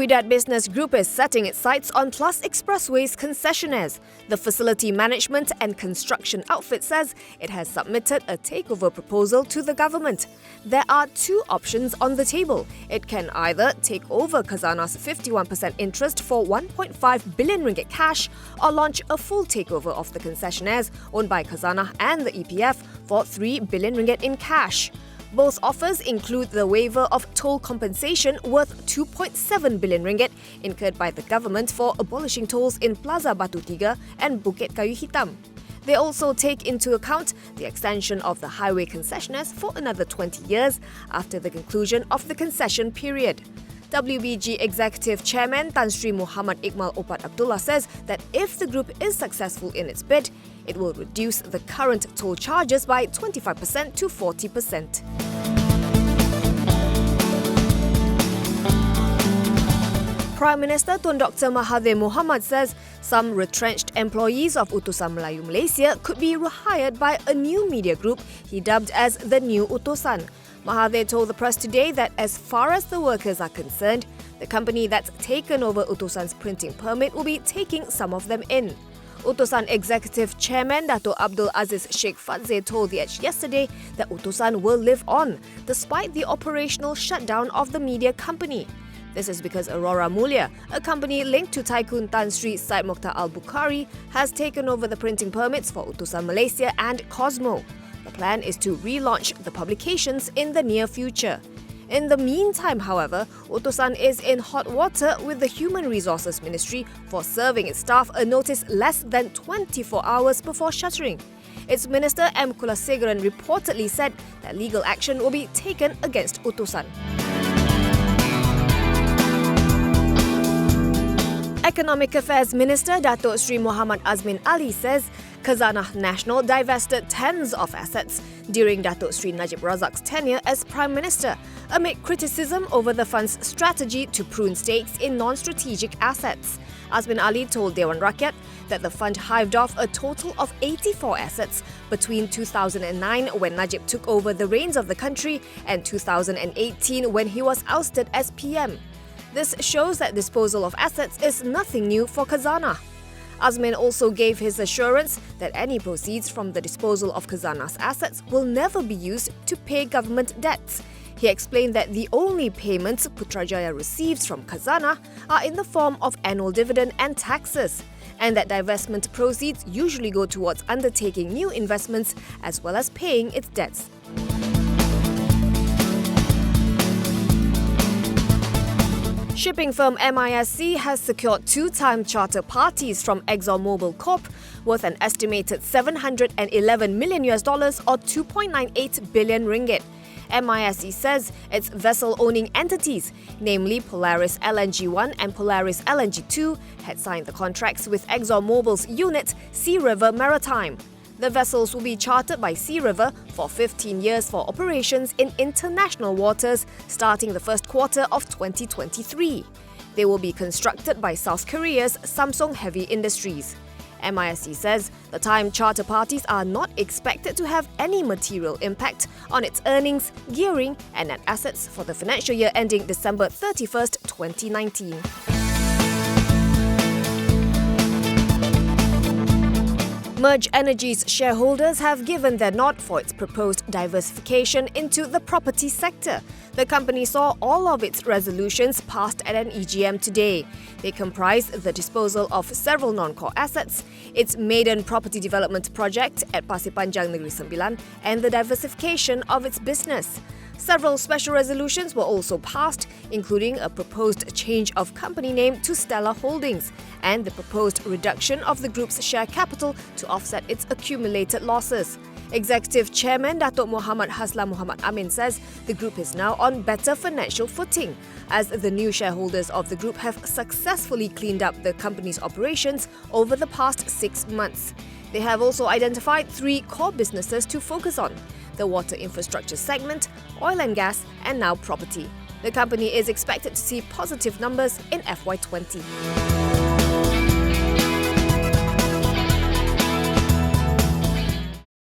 Widad Business Group is setting its sights on PLUS Expressways concessionaires. The facility management and construction outfit says it has submitted a takeover proposal to the government. There are two options on the table. It can either take over Khazana's 51% interest for 1.5 billion ringgit cash or launch a full takeover of the concessionaires owned by Khazana and the EPF for 3 billion ringgit in cash. Both offers include the waiver of toll compensation worth 2.7 billion ringgit incurred by the government for abolishing tolls in Plaza Batu Tiga and Bukit Kayu Hitam. They also take into account the extension of the highway concessionaires for another 20 years after the conclusion of the concession period. WBG Executive Chairman Tan Sri Muhammad Iqmal Opat Abdullah says that if the group is successful in its bid, it will reduce the current toll charges by 25% to 40%. Prime Minister Tun Dr Mahathir Mohamad says some retrenched employees of Utusan Melayu Malaysia could be rehired by a new media group he dubbed as the New Utusan. Mahathir told the press today that as far as the workers are concerned, the company that's taken over Utusan's printing permit will be taking some of them in. Utusan Executive Chairman Dato' Abdul Aziz Sheikh Fadzeh told The Edge yesterday that Utusan will live on despite the operational shutdown of the media company. This is because Aurora Mulia, a company linked to Tycoon Tan Sri Syed Mokhtar Al-Bukhari, has taken over the printing permits for Utusan Malaysia and Cosmo. The plan is to relaunch the publications in the near future. In the meantime, however, Utusan is in hot water with the Human Resources Ministry for serving its staff a notice less than 24 hours before shuttering. Its Minister M. Kulasegaran reportedly said that legal action will be taken against Utusan. Economic Affairs Minister Dato' Sri Muhammad Azmin Ali says Khazana National divested tens of assets during Dato' Sri Najib Razak's tenure as Prime Minister amid criticism over the fund's strategy to prune stakes in non-strategic assets. Azmin Ali told Dewan Rakyat that the fund hived off a total of 84 assets between 2009 when Najib took over the reins of the country and 2018 when he was ousted as PM. This shows that disposal of assets is nothing new for Khazana. Azmin also gave his assurance that any proceeds from the disposal of Khazana's assets will never be used to pay government debts. He explained that the only payments Putrajaya receives from Khazana are in the form of annual dividend and taxes, and that divestment proceeds usually go towards undertaking new investments as well as paying its debts. Shipping firm MISC has secured two time charter parties from ExxonMobil Corp worth an estimated $711 million or 2.98 billion ringgit. MISC says its vessel-owning entities, namely Polaris LNG-1 and Polaris LNG-2, had signed the contracts with ExxonMobil's unit Sea River Maritime. The vessels will be chartered by Sea River for 15 years for operations in international waters starting the first quarter of 2023. They will be constructed by South Korea's Samsung Heavy Industries. MISC says the time charter parties are not expected to have any material impact on its earnings, gearing and net assets for the financial year ending December 31st, 2019. Merge Energy's shareholders have given their nod for its proposed diversification into the property sector. The company saw all of its resolutions passed at an EGM today. They comprise the disposal of several non-core assets, its maiden property development project at Pasir Panjang Negeri Sembilan, and the diversification of its business. Several special resolutions were also passed, including a proposed change of company name to Stella Holdings and the proposed reduction of the group's share capital to offset its accumulated losses. Executive Chairman Dato' Muhammad Haslan Muhammad Amin says the group is now on better financial footing, as the new shareholders of the group have successfully cleaned up the company's operations over the past 6 months. They have also identified 3 core businesses to focus on: the water infrastructure segment, oil and gas, and now property. The company is expected to see positive numbers in FY20.